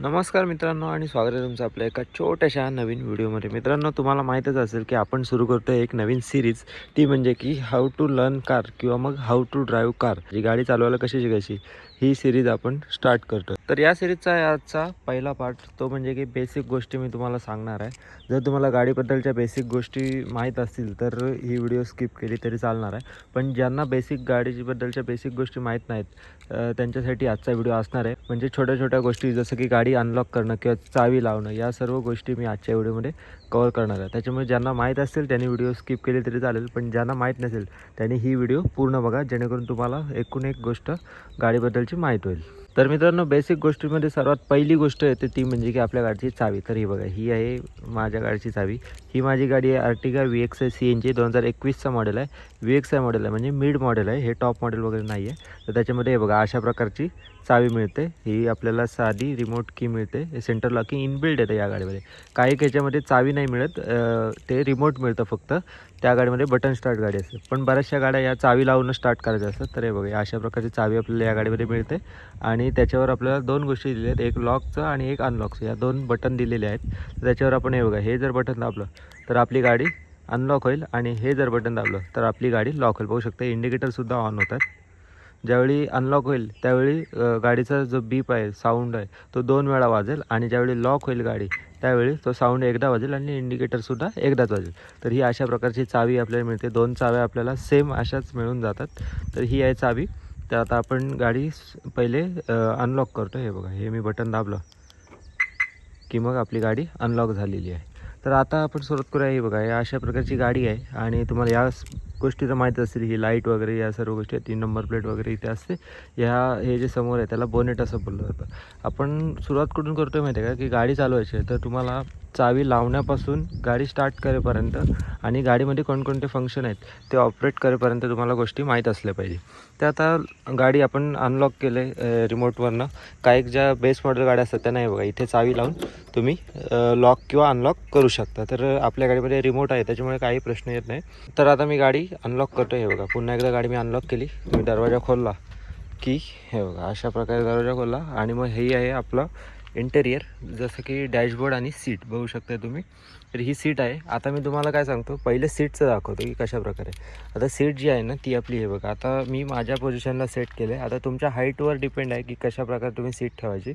नमस्कार मित्रांनो आणि स्वागत आहे तुमचं आपल्या एका छोट्याशा नवीन व्हिडिओमध्ये. मित्रांनो, तुम्हाला माहीतच असेल की आपण सुरू करतो आहे एक नवीन सिरीज. ती म्हणजे की हाऊ टू लर्न कार किंवा मग हाऊ टू ड्राईव्ह कार, जी गाडी चालवायला कशी शिकायची, ही सिरीज आपण स्टार्ट करतो. तर या सिरीजचा आजचा पहिला पार्ट तो म्हणजे की बेसिक गोष्टी मी तुम्हाला सांगणार आहे. जर तुम्हाला गाडीबद्दलच्या बेसिक गोष्टी माहीत असतील तर ही व्हिडिओ स्किप केली तरी चालणार आहे. पण ज्यांना गाडीबद्दलच्या बेसिक गोष्टी माहीत नाहीत त्यांच्यासाठी आजचा व्हिडिओ असणार आहे. म्हणजे छोट्या छोट्या गोष्टी जसं की गाडी अनलॉक करणं किंवा चावी लावणं, या सर्व गोष्टी मी आजच्या व्हिडिओमध्ये कव्हर करणार आहे. त्याच्यामुळे ज्यांना माहीत असेल त्यांनी व्हिडिओ स्किप केली तरी चालेल, पण ज्यांना माहीत नसेल त्यांनी ही व्हिडिओ पूर्ण बघा, जेणेकरून तुम्हाला एकूण एक गोष्ट गाडीबद्दलची माहीत होईल. तर मित्रांनो, बेसिक गोष्टींमध्ये सर्वात पहिली गोष्ट येते ती म्हणजे की आपल्या गाडीची चावी. तर ही बघा, ही आहे माझ्या गाडीची चावी. ही माझी गाडी आहे अर्टिगा VXI CNG 2021चा मॉडेल आहे. VXI मॉडेल आहे म्हणजे मिड मॉडेल आहे, हे टॉप मॉडेल वगैरे नाही आहे. तर त्याच्यामध्ये हे बघा अशा प्रकारची चावी मिळते. ही आपल्याला साधी रिमोट की मिळते. हे सेंटर लॉकिंग इनबिल्ड येतं या गाडीमध्ये. काही याच्यामध्ये चावी नाही मिळत, ते रिमोट मिळतं फक्त. त्या गाडीमध्ये बटन स्टार्ट गाडी असते, पण बऱ्याचशा गाड्या या चावी लावून स्टार्ट करायच्या असतात. तर हे बघा अशा प्रकारची चावी आपल्याला या गाडीमध्ये मिळते आणि त्याच्यावर आपल्याला दोन गोष्टी दिल्या आहेत, एक लॉकचं आणि एक अनलॉकचं. या दोन बटन दिलेले आहेत. तर त्याच्यावर आपण हे बघा, हे जर बटन दाबलं तर आपली गाडी अनलॉक होईल आणि हे जर बटन दाबलं तर आपली गाडी लॉक होईल. बघू शकता इंडिकेटरसुद्धा ऑन होतात. ज्यावेळी अनलॉक होईल त्यावेळी गाडीचा जो बीप आहे, साऊंड आहे, तो 2 वेळा वाजेल आणि ज्यावेळी लॉक होईल गाडी त्यावेळी तो साऊंड एकदा वाजेल आणि इंडिकेटरसुद्धा एकदाच वाजेल. तर ही अशा प्रकारची चावी आपल्याला मिळते. 2 चाव्या आपल्याला सेम अशाच मिळून जातात. तर ही आहे चावी. तर आता आपण गाडी पहिले अनलॉक करतो. हे बघा, हे मी बटन दाबलं की मग आपली गाडी अनलॉक झालेली आहे. तर आता आपण सुरुवात करूया. ही बघा, या अशा प्रकारची गाडी आहे आणि तुम्हाला या गोष्टी तर माहीत असतील, ही लाईट वगैरे या सर्व गोष्टी, 3 नंबर प्लेट वगैरे इथे असते. हे जे समोर आहे त्याला बोनेट असं बोललं जातं. आपण सुरुवात कुठून करतो आहे माहिती आहे का, की गाडी चालवायची आहे तर तुम्हाला चावी लावण्यापासून गाडी स्टार्ट करेपर्यंत आणि गाडीमध्ये कोणकोणते फंक्शन आहेत ते ऑपरेट करेपर्यंत तुम्हाला गोष्टी माहीत असल्या पाहिजे. तर आता गाडी आपण अनलॉक केले रिमोटवरनं. काही ज्या बेस मॉडेल गाड्या असतात त्यांना हे बघा, इथे चावी लावून तुम्ही लॉक किंवा अनलॉक करू शकता. तर आपल्या गाडीमध्ये रिमोट आहे त्याच्यामुळे काही प्रश्न येत नाही. तर आता मी गाडी अनलॉक करतो. हे बघा, पुन्हा एकदा गाडी मी अनलॉक केली. तुम्ही दरवाजा खोलला की हे बघा अशा प्रकारे दरवाजा खोलला आणि मग हे आहे आपलं इंटेरियर, जसं की डॅशबोर्ड आणि सीट बघू शकता तुम्ही. तर ही सीट आहे. आता मी तुम्हाला काय सांगतो, पहिले सीटचं दाखवतो की कशा प्रकारे. आता सीट जी आहे ना ती आपली हे बघा, आता मी माझ्या पोझिशनला सेट केलं आहे. आता तुमच्या हाईटवर डिपेंड आहे की कशा प्रकारे तुम्ही सीट ठेवायची.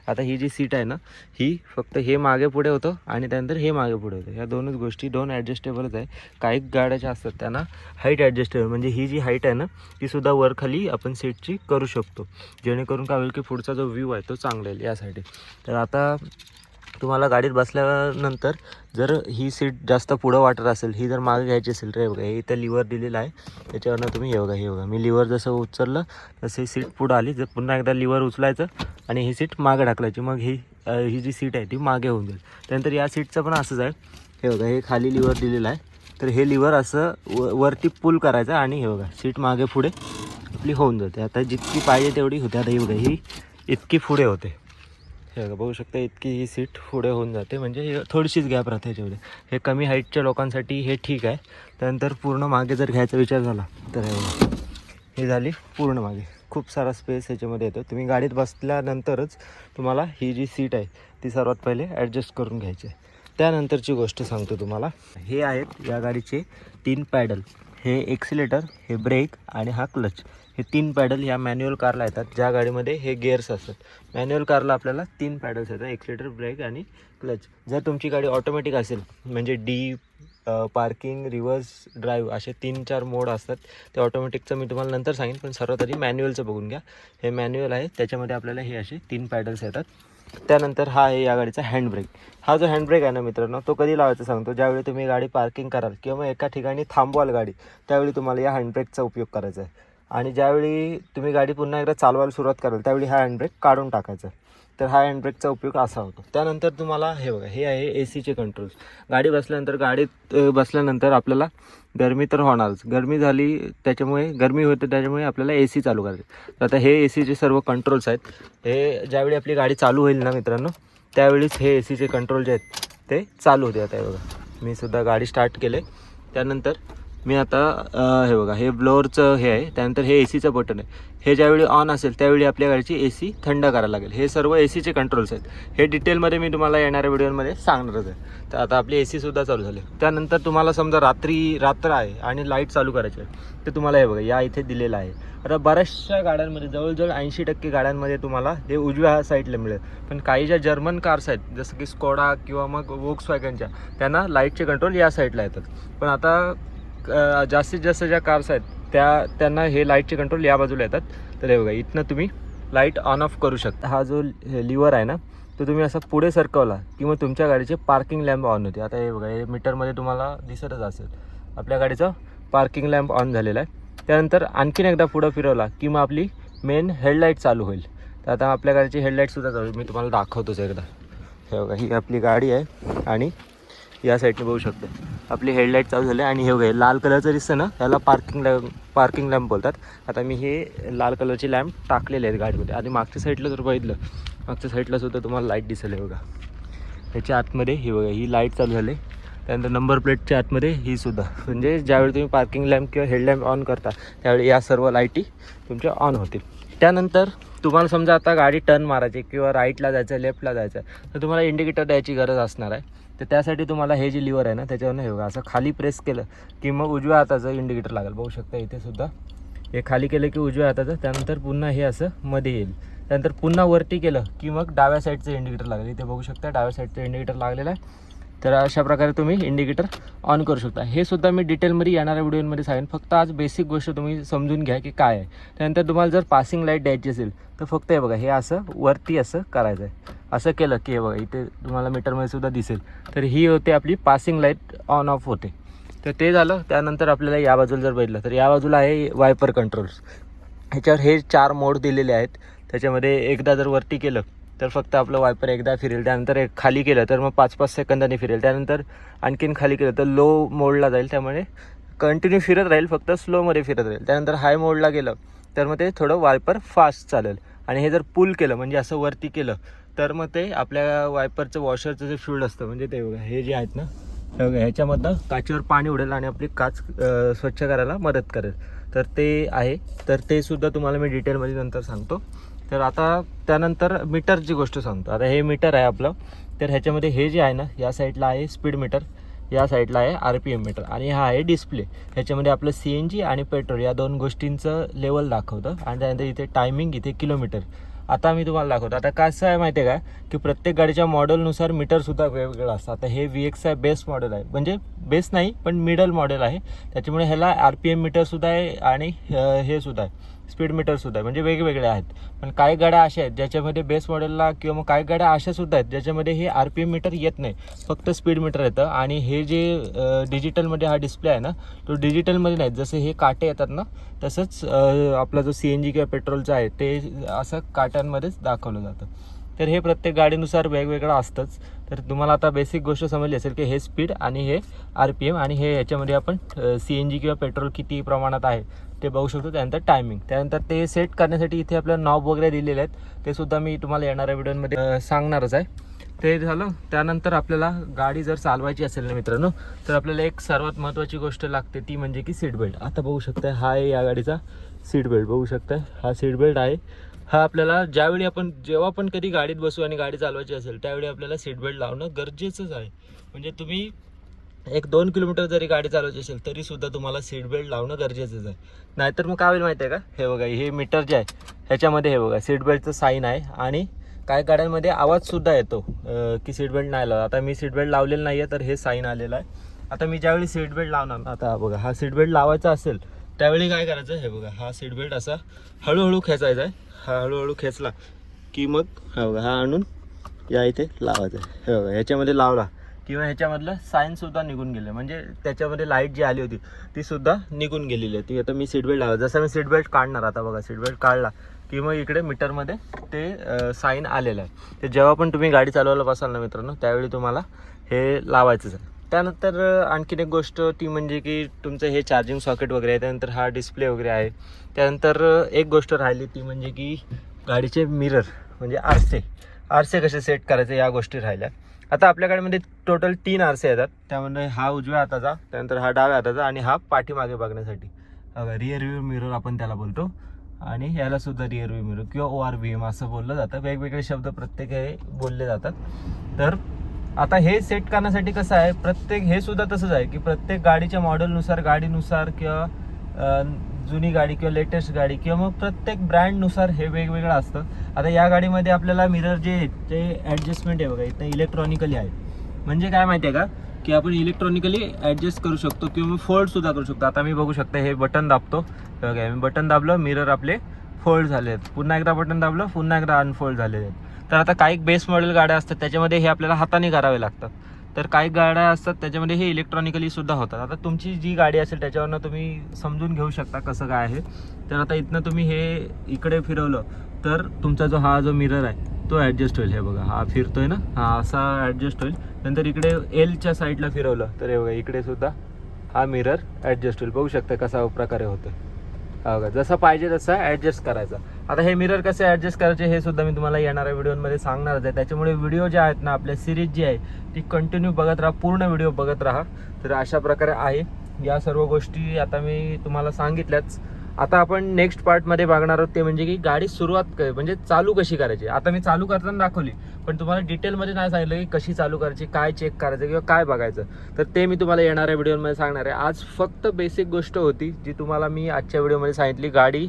आता ही जी सीट आहे ना, ही फक्त हे मागे पुढे होतं आणि त्यानंतर हे मागे पुढे होतं. ह्या दोनच गोष्टी दोन ॲडजस्टेबलच आहे. काही गाड्याच्या असतात त्यांना हाईट ॲडजस्टेबल, म्हणजे ही जी हाईट आहे ना तीसुद्धा वर खाली आपण सीटची करू शकतो, जेणेकरून काय होईल की पुढचा जो व्ह्यू आहे तो चांगला येईल यासाठी. तर आता तुम्हाला गाडीत बसल्यानंतर जर ही सीट जास्त पुढं वाटत असेल, ही जर मागे घ्यायची असेल तर हे बघा, हे इथं लिव्हर दिलेलं आहे. त्याच्यावरनं तुम्ही हे बघा मी लिव्हर जसं उचललं तसं ही सीट पुढं आली. जर पुन्हा एकदा लिव्हर उचलायचं आणि ही सीट मागे ढकलायची, मग ही जी सीट आहे ती मागे होऊन जाईल. त्यानंतर या सीटचं पण असंच आहे. हे बघा, हे खाली लिव्हर दिलेलं आहे. तर हे लिव्हर असं वरती पुल करायचं आणि हे बघा सीट मागे पुढे आपली होऊन जाते. आता जितकी पाहिजे तेवढी होते. आता ही बघा, ही इतकी पुढे होते. हे बघा, बघू शकता इतकी ही सीट पुढे होऊन जाते, म्हणजे थोडीशीच गॅप राहते ह्याच्यामध्ये. हे कमी हाईटच्या लोकांसाठी हे ठीक आहे. त्यानंतर पूर्ण मागे जर घ्यायचा विचार झाला तर हे बघा, ही झाली पूर्ण मागे. खूप सारा स्पेस ह्याच्यामध्ये येतो. तुम्ही गाडीत बसल्यानंतरच तुम्हाला ही जी सीट आहे ती सर्वात पहिले ॲडजस्ट करून घ्यायची आहे. त्यानंतरची गोष्ट सांगतो तुम्हाला. हे आहेत या गाडीचे 3 पॅडल. हे एक्सिलेटर, हे ब्रेक आणि हा क्लच. हे 3 पॅडल ह्या मॅन्युअल कारला येतात. ज्या गाडीमध्ये हे गिअर्स असतात, मॅन्युअल कारला आपल्याला 3 पॅडल्स येतात, एक्सिलेटर, ब्रेक आणि क्लच. जर तुमची गाडी ऑटोमॅटिक असेल म्हणजे डी, पार्किंग, रिव्हर्स, ड्राईव्ह असे 3-4 मोड असतात. ते ऑटोमॅटिकचं मी तुम्हाला नंतर सांगेन, पण सर्वात आधी मॅन्युअलचं बघून घ्या. हे मॅन्युअल आहे, त्याच्यामध्ये आपल्याला हे असे 3 पॅडल्स येतात. त्यानंतर हा आहे या गाडीचा हँडब्रेक. हा जो हँडब्रेक आहे ना मित्रांनो, तो कधी लावायचा सांगतो, ज्यावेळी तुम्ही गाडी पार्किंग कराल किंवा मग एका ठिकाणी थांबवाल गाडी, त्यावेळी तुम्हाला या हँडब्रेकचा उपयोग करायचा आहे. आणि ज्यावेळी तुम्ही गाडी पुन्हा एकदा चालवायला सुरुवात कराल त्यावेळी हा हँडब्रेक काढून टाकायचा. तर हा हँडब्रेकचा उपयोग असा होतो. त्यानंतर तुम्हाला हे बघा, हे आहे AC कंट्रोल्स. गाडीत बसल्यानंतर आपल्याला गरमी तर होणारच. गरमी झाली त्याच्यामुळे गरमी होते, त्याच्यामुळे आपल्याला AC चालू करायचं. तर आता हे ACचे सर्व कंट्रोल्स आहेत. हे ज्यावेळी आपली गाडी चालू होईल ना मित्रांनो, त्यावेळीच हे ACचे कंट्रोल जे आहेत ते चालू होते. आता हे बघा, मी सुद्धा गाडी स्टार्ट केले. त्यानंतर मी आता हे बघा, हे ब्लोअरचं हे आहे, त्यानंतर हे AC चं बटन आहे. हे ज्यावेळी ऑन असेल त्यावेळी आपल्या गाडीची AC थंड करायला लागेल. हे सर्व ACचे कंट्रोल्स आहेत. हे डिटेलमध्ये मी तुम्हाला येणाऱ्या व्हिडिओमध्ये सांगणारच आहे. तर आता आपली AC सुद्धा चालू झाली. त्यानंतर तुम्हाला समजा रात्र आहे आणि लाईट चालू करायची आहे, तर तुम्हाला हे बघा या इथे दिलेलं आहे. आता बऱ्याचशा गाड्यांमध्ये जवळजवळ 80% गाड्यांमध्ये तुम्हाला हे उजव्या साईडला मिळेल. पण काही ज्या जर्मन कार्स आहेत जसं की स्कोडा किंवा मग वोक्सवॅगनच्या, त्यांना लाईटचे कंट्रोल या साईडला येतात. पण आता जास्तीत जास्त ज्या कार्स आहेत त्यांना हे लाईटचे कंट्रोल या बाजूला येतात. तर हे बघा, इथनं तुम्ही लाईट ऑन ऑफ करू शकता. हा जो लिव्हर आहे ना, तो तुम्ही असा पुढे सरकवला की मग तुमच्या गाडीचे पार्किंग लॅम्प ऑन होते. आता हे बघा, हे मीटरमध्ये तुम्हाला दिसतच असेल आपल्या गाडीचा पार्किंग लॅम्प ऑन झालेला आहे. त्यानंतर आणखीन एकदा पुढं फिरवला की मग आपली मेन हेडलाईट चालू होईल. तर आता आपल्या गाडीची हेडलाईटसुद्धा चालू, मी तुम्हाला दाखवतोच एकदा. हे बघा, ही आपली गाडी आहे आणि या साईडने बघू शकतो आपली हेडलाईट चालू झाली. आणि हे बघा, लाल कलरचं दिसतं ना, याला पार्किंग लॅम्प बोलतात. आता मी हे लाल कलरचे लॅम्प टाकलेले आहेत गाडीमध्ये. आणि मागच्या साईडला जर बघितलं, मागच्या साईडलासुद्धा तुम्हाला लाईट दिसेल. हे बघा, ह्याच्या आतमध्ये ही बघा, ही लाईट चालू झाली. त्यानंतर नंबर प्लेटच्या आतमध्ये ही सुद्धा, म्हणजे ज्यावेळी तुम्ही पार्किंग लॅम्प किंवा हेडलॅम्प ऑन करता त्यावेळी या सर्व लाईटी तुमच्या ऑन होतील. त्यानंतर तुम्हाला समजा आता गाडी टर्न मारायची किंवा राईटला जायचं आहे, लेफ्टला जायचं आहे, तर तुम्हाला इंडिकेटर द्यायची गरज असणार आहे. तर त्यासाठी तुम्हाला हे जे लिव्हर आहे ना, त्याच्यावरनं हे बघा असं खाली प्रेस केलं की मग उजव्या हाताचं इंडिकेटर लागेल. बघू शकता इथे सुद्धा हे खाली केलं की उजव्या हाताचं, त्यानंतर पुन्हा हे असं मध्ये येईल. त्यानंतर पुन्हा वरती केलं की मग डाव्या साईडचं इंडिकेटर लागेल. इथे बघू शकता डाव्या साईडचं इंडिकेटर लागलेलं आहे. तर अशा प्रकारे तुम्ही इंडिकेटर ऑन करू शकता. हे सुद्धा मी डिटेलमध्ये येणाऱ्या व्हिडिओमध्ये सांगेन. फक्त आज बेसिक गोष्ट तुम्ही समजून घ्या की काय आहे. त्यानंतर तुम्हाला जर पासिंग लाईट द्यायची असेल तर फक्त हे बघा, हे असं वरती असं करायचं आहे. असं केलं की हे बघा, इथे तुम्हाला मीटरमध्ये सुद्धा दिसेल. तर ही होते आपली पासिंग लाईट ऑन ऑफ होते. तर ते झालं. त्यानंतर आपल्याला या बाजूला जर बघितलं तर या बाजूला आहे वायपर कंट्रोल्स. ह्याच्यावर हे 4 मोड दिलेले आहेत. त्याच्यामध्ये एकदा जर वरती केलं तर फक्त आपलं वायपर एकदा फिरेल. त्यानंतर एक खाली केलं तर मग 5-5 सेकंदांनी फिरेल. त्यानंतर आणखीन खाली केलं तर लो मोडला जाईल, त्यामुळे कंटिन्यू फिरत राहील, फक्त स्लोमध्ये फिरत राहील. त्यानंतर हाय मोडला गेलं तर मग ते थोडं वायपर फास्ट चालेल. आणि हे जर पुल केलं म्हणजे असं वरती केलं तर मग ते आपल्या वायपरचं वॉशरचं जे फ्लुइड असतं, म्हणजे ते बघा हे जे आहेत ना, ह्याच्यामधनं काचेवर पाणी उडेल आणि आपली काच स्वच्छ करायला मदत करेल. तर ते आहे. तर ते सुद्धा तुम्हाला मी डिटेलमध्ये नंतर सांगतो. तर आता त्यानंतर मीटरची गोष्ट सांगतो. आता हे मीटर आहे आपलं. तर ह्याच्यामध्ये हे जे आहे ना, या साईडला आहे स्पीड मीटर, या साईडला आहे RPM मीटर, आणि हा आहे डिस्प्ले. ह्याच्यामध्ये आपलं CNG आणि पेट्रोल या 2 गोष्टींचं लेवल दाखवतं. आणि त्यानंतर इथे टायमिंग, इथे किलोमीटर. आता मी तुम्हाला दाखवतो. आता कसं आहे माहिती आहे का, की प्रत्येक गाडीच्या मॉडेलनुसार मीटरसुद्धा वेगवेगळं असतं. आता हे VX बेस मॉडेल आहे, म्हणजे बेस नाही पण मिडल मॉडेल आहे. त्याच्यामुळे ह्याला RPM मीटरसुद्धा आहे आणि हे सुद्धा आहे स्पीड मीटरसुद्धा आहे, म्हणजे वेगवेगळे आहेत. पण काही गाड्या अशा आहेत ज्याच्यामध्ये बेस मॉडेलला, किंवा मग काही गाड्या अशासुद्धा आहेत ज्याच्यामध्ये हे RPM मीटर येत नाही, फक्त स्पीड मीटर येतं. आणि हे जे डिजिटलमध्ये हा डिस्प्ले आहे ना, तो डिजिटलमध्ये नाही. जसे हे काटे येतात ना, तसंच आपला जो CNG किंवा पेट्रोलचा आहे ते असं काट्यांमध्येच दाखवलं जातं. तर हे प्रत्येक गाडीनुसार वेगवेगळं असतंच. तर तुम्हाला आता बेसिक गोष्ट समजली असेल की हे स्पीड आणि हे RPM, आणि हे याच्यामध्ये आपण CNG किंवा पेट्रोल किती प्रमाणात आहे ते बघू शकतो. त्यानंतर टायमिंग. त्यानंतर ते सेट करण्यासाठी इथे आपल्याला नॉब वगैरे दिलेले आहेत, ते सुद्धा मी तुम्हाला येणाऱ्या व्हिडिओमध्ये सांगणारच आहे. ते झालं. त्यानंतर आपल्याला गाडी जर चालवायची असेल ना मित्रांनो, तर आपल्याला एक सर्वात महत्त्वाची गोष्ट लागते, ती म्हणजे की सीट बेल्ट. आता बघू शकता हा आहे या गाडीचा सीट बेल्ट. बघू शकता हा सीट बेल्ट आहे. हा आपल्याला जेव्हा पण कधी गाडीत बसू आणि गाडी चालवायची असेल त्यावेळी आपल्याला सीट बेल्ट लावणं गरजेचंच आहे. म्हणजे तुम्ही 1-2 किलोमीटर जरी गाडी चालवायची असेल तरी सुद्धा तुम्हाला सीट बेल्ट लावणं गरजेचंच आहे. नाहीतर मग काय होईल माहिती आहे का, हे बघा हे मीटर जे आहे ह्याच्यामध्ये हे बघा सीट बेल्टचं साईन आहे. आणि काही गाड्यांमध्ये आवाजसुद्धा येतो की सीट बेल्ट नाही लावला. आता मी सीट बेल्ट लावलेलं नाही आहे, तर हे साईन आलेलं आहे. आता मी ज्यावेळी सीट बेल्ट लावणार, आता बघा हा सीट बेल्ट लावायचा असेल त्यावेळी काय करायचं, हे बघा हा सीट बेल्ट असा हळूहळू खेचायचा आहे. हा हळूहळू खेचला की मग हा बघा हा आणून या इथे लावायचं आहे. हे बघा ह्याच्यामध्ये लावला किंवा ह्याच्यामधलं साईनसुद्धा निघून गेलं, म्हणजे त्याच्यामध्ये लाईट जी आली होती ती सुद्धा निघून गेलेली आहे. ती आता मी सीट बेल्ट लावला, जसं मी सीट बेल्ट काढणार, आता बघा सीट बेल्ट काढला की मग इकडे मीटरमध्ये ते साईन आलेलं आहे. ते जेव्हा पण तुम्ही गाडी चालवायला बसाल ना मित्रांनो, त्यावेळी तुम्हाला हे लावायचंच आहे. त्यानंतर आणखीन एक गोष्ट ती म्हणजे की तुमचं हे चार्जिंग सॉकेट वगैरे आहे. त्यानंतर हा डिस्प्ले वगैरे आहे. त्यानंतर एक गोष्ट राहिली ती म्हणजे की गाडीचे मिरर, म्हणजे आरसे कसे सेट करायचे या गोष्टी राहिल्या. आता आपल्या गाडीमध्ये टोटल 3 आरसे येतात. त्यामध्ये हा उजव्या हाताचा, त्यानंतर हा डाव्या हाताचा आणि हा पाठीमागे बघण्यासाठी रिअर व्ह्यू मिरर आपण त्याला बोलतो. आणि याला सुद्धा रिअर व्ह्यू मिरर किंवा ORVM असं बोललं जातं. वेगवेगळे शब्द प्रत्येक हे बोलले जातात. तर आता हे सेट करण्यासाठी कसं आहे, प्रत्येक हे सुद्धा तसंच आहे की प्रत्येक गाडीच्या मॉडेलनुसार, गाडीनुसार किंवा जुनी गाडी किंवा लेटेस्ट गाडी किंवा मग प्रत्येक ब्रँडनुसार हे वेगवेगळं असतं. आता या गाडीमध्ये आपल्याला मिरर जे आहेत ते ॲडजस्टमेंट आहे बघा, इथं इलेक्ट्रॉनिकली आहे. म्हणजे काय माहिती आहे का, की आपण इलेक्ट्रॉनिकली ॲडजस्ट करू शकतो किंवा मग फोल्डसुद्धा करू शकतो. आता मी बघू शकतो, हे बटन दाबतो बघा, मी बटन दाबलं, मिरर आपले फोल्ड झाले आहेत. पुन्हा एकदा बटन दाबलं, पुन्हा एकदा अनफोल्ड झालेले आहेत. तर आता काही बेस मॉडेल गाड्या असतात त्याच्यामध्ये हे आपल्याला हाताने करावे लागतात. तर काही गाड्या असतात त्याच्यामध्ये हे इलेक्ट्रॉनिकली सुद्धा होतात. आता तुमची जी गाडी असेल त्याच्यावरनं तुम्ही समजून घेऊ शकता कसं काय आहे. तर आता इथनं तुम्ही हे इकडे फिरवलं तर तुमचा जो मिरर आहे तो ॲडजस्ट होईल. हे बघा, हा फिरतोय ना, हा असा ॲडजस्ट होईल. नंतर इकडे एलच्या साईडला फिरवलं तर हे बघा, इकडे सुद्धा हा मिरर ॲडजस्ट होईल. बघू शकता कसा प्रकारे होतो. हा बघा, जसं पाहिजे तसं ॲडजस्ट करायचा. आता हे मिरर कसे ॲडजस्ट करायचे हे सुद्धा मी तुम्हाला येणाऱ्या व्हिडिओमध्ये सांगणारच आहे. त्याच्यामुळे व्हिडिओ जे आहेत ना, आपल्या सिरीज जी आहे ती कंटिन्यू बघत राहा, पूर्ण व्हिडिओ बघत राहा. तर अशा प्रकारे आहे. या सर्व गोष्टी आता मी तुम्हाला सांगितल्याच. आता आपण नेक्स्ट पार्टमध्ये बघणार आहोत ते म्हणजे की गाडी सुरुवात म्हणजे चालू कशी करायची. आता मी चालू करताना दाखवली, पण तुम्हाला डिटेलमध्ये नाही सांगितलं की कशी चालू करायची, काय चेक करायचं किंवा काय बघायचं. तर ते मी तुम्हाला येणाऱ्या व्हिडिओमध्ये सांगणार आहे. आज फक्त बेसिक गोष्ट होती जी तुम्हाला मी आजच्या व्हिडिओमध्ये सांगितली. गाडी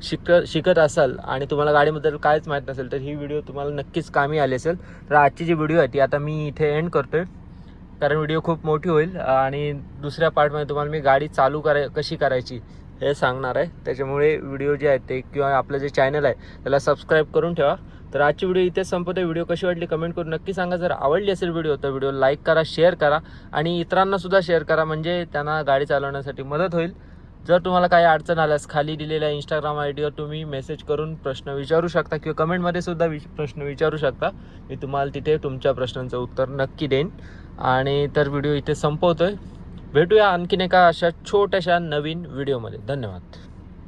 शिकत असाल आणि तुम्हाला गाडीबद्दल कायच माहीत नसेल तर ही व्हिडिओ तुम्हाला नक्कीच कामी आली असेल. तर आजची जी व्हिडिओ आहे ती आता मी इथे एंड करतोय, कारण व्हिडिओ खूप मोठी होईल आणि दुसऱ्या पार्टमध्ये तुम्हाला मी गाडी चालू कशी करायची हे सांगणार आहे. त्याच्यामुळे व्हिडिओ जे आहेत ते किंवा आपलं जे चॅनल आहे त्याला सबस्क्राईब करून ठेवा. तर आजची व्हिडिओ इथे संपवते. व्हिडिओ कशी वाटली कमेंट करून नक्की सांगा. जर आवडली असेल व्हिडिओ तर व्हिडिओ लाईक करा, शेअर करा आणि इतरांनासुद्धा शेअर करा, म्हणजे त्यांना गाडी चालवण्यासाठी मदत होईल. जर तुम्हाला काही अडचण आल्यास खाली दिलेल्या इंस्टाग्राम आयडीवर तुम्ही मेसेज करून प्रश्न विचारू शकता किंवा कमेंटमध्ये सुद्धा प्रश्न विचारू शकता. मी तुम्हाला तिथे तुमच्या प्रश्नांचं उत्तर नक्की देईन. आणि तर व्हिडिओ इथे संपवतोय. भेटूया आणखीन एका अशा छोट्याशा नवीन व्हिडिओमध्ये. धन्यवाद.